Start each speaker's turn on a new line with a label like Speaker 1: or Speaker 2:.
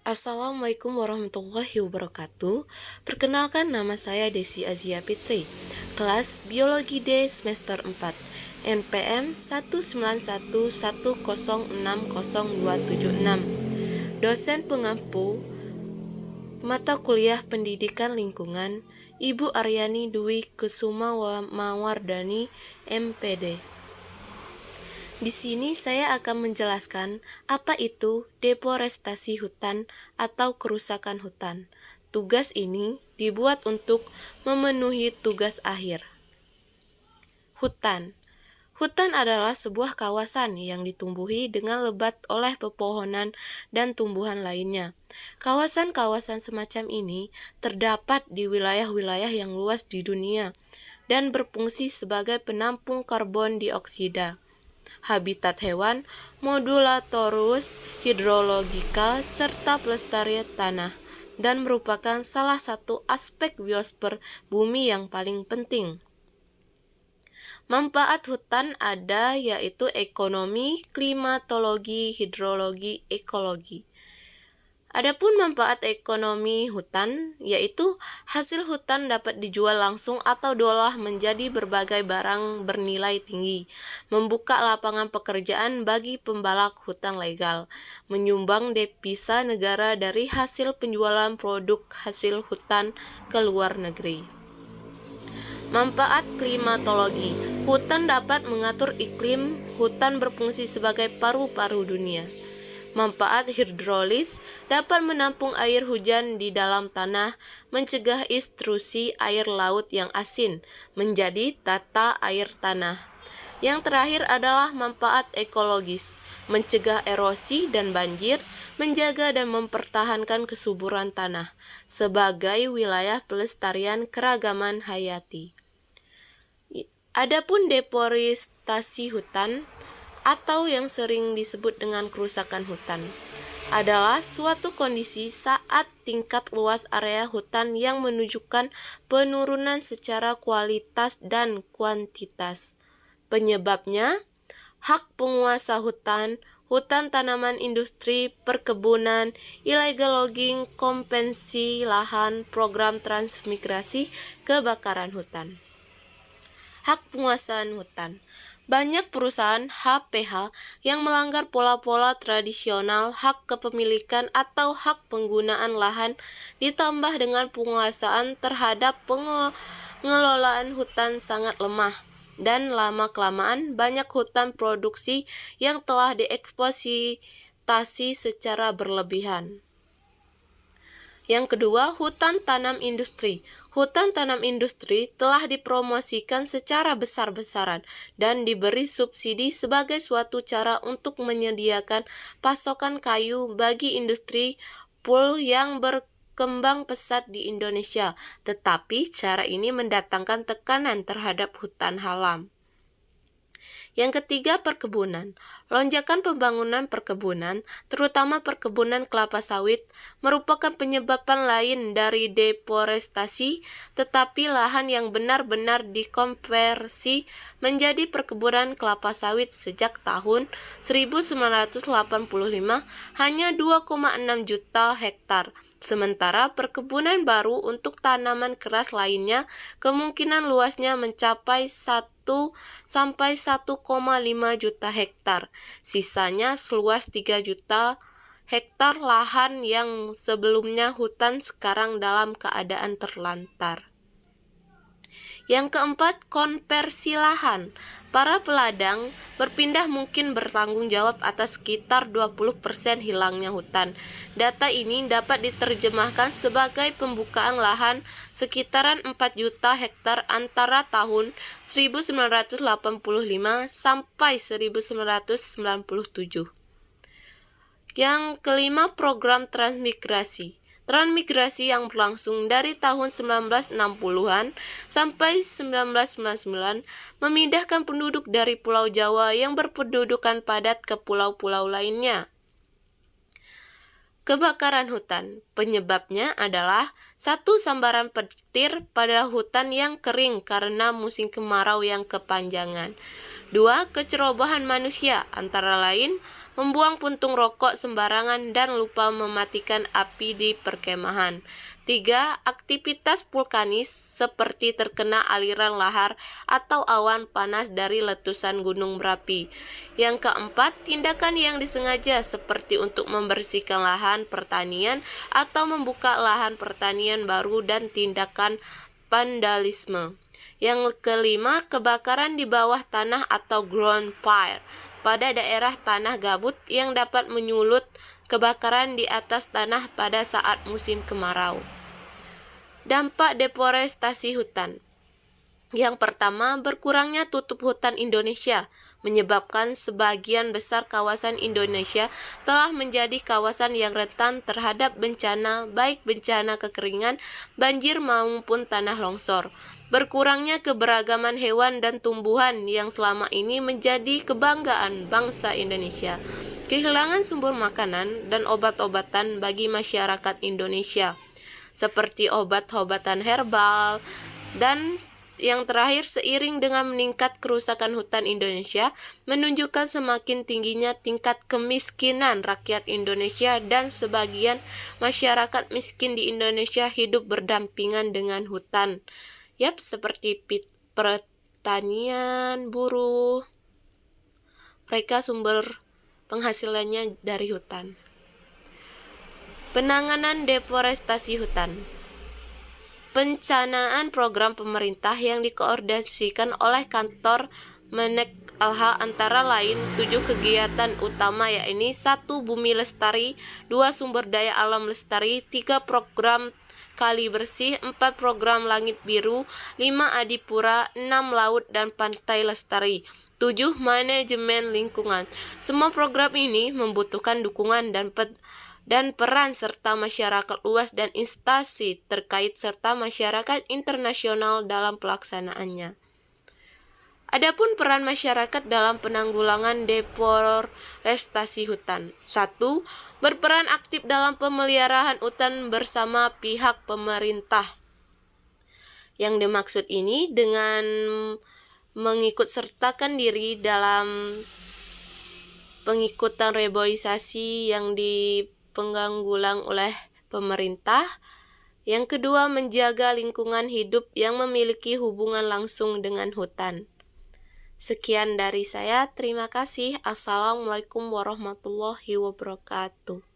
Speaker 1: Assalamualaikum warahmatullahi wabarakatuh. Perkenalkan, nama saya Desi Azia Fitri, kelas Biologi D semester 4, NPM 19110600276. Dosen pengampu mata kuliah Pendidikan Lingkungan, Ibu Aryani Dwi Kusuma Mawardani, MPD. Di sini saya akan menjelaskan apa itu deforestasi hutan atau kerusakan hutan. Tugas ini dibuat untuk memenuhi tugas akhir. Hutan. Hutan adalah sebuah kawasan yang ditumbuhi dengan lebat oleh pepohonan dan tumbuhan lainnya. Kawasan-kawasan semacam ini terdapat di wilayah-wilayah yang luas di dunia dan berfungsi sebagai penampung karbon dioksida, habitat hewan, modulatorus hidrologika, serta pelestarian tanah, dan merupakan salah satu aspek biosfer bumi yang paling penting. Manfaat hutan ada yaitu ekonomi, klimatologi, hidrologi, ekologi. Adapun manfaat ekonomi hutan yaitu hasil hutan dapat dijual langsung atau diolah menjadi berbagai barang bernilai tinggi, membuka lapangan pekerjaan bagi pembalak hutan legal, menyumbang devisa negara dari hasil penjualan produk hasil hutan ke luar negeri. Manfaat klimatologi. Hutan dapat mengatur iklim. Hutan berfungsi sebagai paru-paru dunia. Manfaat hidrolis dapat menampung air hujan di dalam tanah, mencegah intrusi air laut yang asin menjadi tata air tanah. Yang terakhir adalah manfaat ekologis, mencegah erosi dan banjir, menjaga dan mempertahankan kesuburan tanah sebagai wilayah pelestarian keragaman hayati. Adapun deforestasi hutan atau yang sering disebut dengan kerusakan hutan adalah suatu kondisi saat tingkat luas area hutan yang menunjukkan penurunan secara kualitas dan kuantitas. Penyebabnya, hak penguasa hutan, hutan tanaman industri, perkebunan, illegal logging, konvensi lahan, program transmigrasi, kebakaran hutan. Hak penguasaan hutan. Banyak perusahaan HPH yang melanggar pola-pola tradisional hak kepemilikan atau hak penggunaan lahan, ditambah dengan penguasaan terhadap pengelolaan hutan sangat lemah, dan lama-kelamaan banyak hutan produksi yang telah dieksploitasi secara berlebihan. Yang kedua, hutan tanam industri. Hutan tanam industri telah dipromosikan secara besar-besaran dan diberi subsidi sebagai suatu cara untuk menyediakan pasokan kayu bagi industri pulp yang berkembang pesat di Indonesia. Tetapi cara ini mendatangkan tekanan terhadap hutan alam. Yang ketiga, perkebunan. Lonjakan pembangunan perkebunan, terutama perkebunan kelapa sawit, merupakan penyebaban lain dari deforestasi, tetapi lahan yang benar-benar dikonversi menjadi perkebunan kelapa sawit sejak tahun 1985 hanya 2,6 juta hektar. Sementara perkebunan baru untuk tanaman keras lainnya kemungkinan luasnya mencapai 1 sampai 1,5 juta hektar. Sisanya seluas 3 juta hektar lahan yang sebelumnya hutan sekarang dalam keadaan terlantar. Yang keempat, konversi lahan. Para peladang berpindah mungkin bertanggung jawab atas sekitar 20% hilangnya hutan. Data ini dapat diterjemahkan sebagai pembukaan lahan sekitaran 4 juta hektar antara tahun 1985 sampai 1997. Yang kelima, program transmigrasi. Transmigrasi yang berlangsung dari tahun 1960-an sampai 1999 memindahkan penduduk dari Pulau Jawa yang berpendudukan padat ke pulau-pulau lainnya. Kebakaran hutan. Penyebabnya adalah 1. Sambaran petir pada hutan yang kering karena musim kemarau yang kepanjangan. 2. Kecerobohan manusia, antara lain membuang puntung rokok sembarangan, dan lupa mematikan api di perkemahan. 3. Aktivitas vulkanis seperti terkena aliran lahar atau awan panas dari letusan gunung berapi. Yang keempat, tindakan yang disengaja seperti untuk membersihkan lahan pertanian atau membuka lahan pertanian baru dan tindakan vandalisme. Yang kelima, kebakaran di bawah tanah atau ground fire pada daerah tanah gabut yang dapat menyulut kebakaran di atas tanah pada saat musim kemarau. Dampak deforestasi hutan. Yang pertama, berkurangnya tutup hutan Indonesia menyebabkan sebagian besar kawasan Indonesia telah menjadi kawasan yang rentan terhadap bencana, baik bencana kekeringan, banjir maupun tanah longsor. Berkurangnya keberagaman hewan dan tumbuhan yang selama ini menjadi kebanggaan bangsa Indonesia. Kehilangan sumber makanan dan obat-obatan bagi masyarakat Indonesia, seperti obat-obatan herbal. Dan yang terakhir, seiring dengan meningkat kerusakan hutan Indonesia, menunjukkan semakin tingginya tingkat kemiskinan rakyat Indonesia dan sebagian masyarakat miskin di Indonesia hidup berdampingan dengan hutan. Seperti pertanian, buruh, mereka sumber penghasilannya dari hutan. Penanganan deforestasi hutan. Pencanaan program pemerintah yang dikoordinasikan oleh kantor Menek LH antara lain 7 kegiatan utama, yaitu 1. Bumi Lestari, 2. Sumber Daya Alam Lestari, 3. Program Kali Bersih, 4. Program Langit Biru, 5. Adipura, 6. Laut dan Pantai Lestari, 7. Manajemen Lingkungan. Semua program ini membutuhkan dukungan dan peran serta masyarakat luas dan instansi terkait serta masyarakat internasional dalam pelaksanaannya. Adapun peran masyarakat dalam penanggulangan deforestasi hutan. 1. Berperan aktif dalam pemeliharaan hutan bersama pihak pemerintah. Yang dimaksud ini dengan mengikut sertakan diri dalam pengikutan reboisasi yang penanggulang oleh pemerintah. Yang kedua, menjaga lingkungan hidup yang memiliki hubungan langsung dengan hutan. Sekian dari saya, terima kasih. Assalamualaikum warahmatullahi wabarakatuh.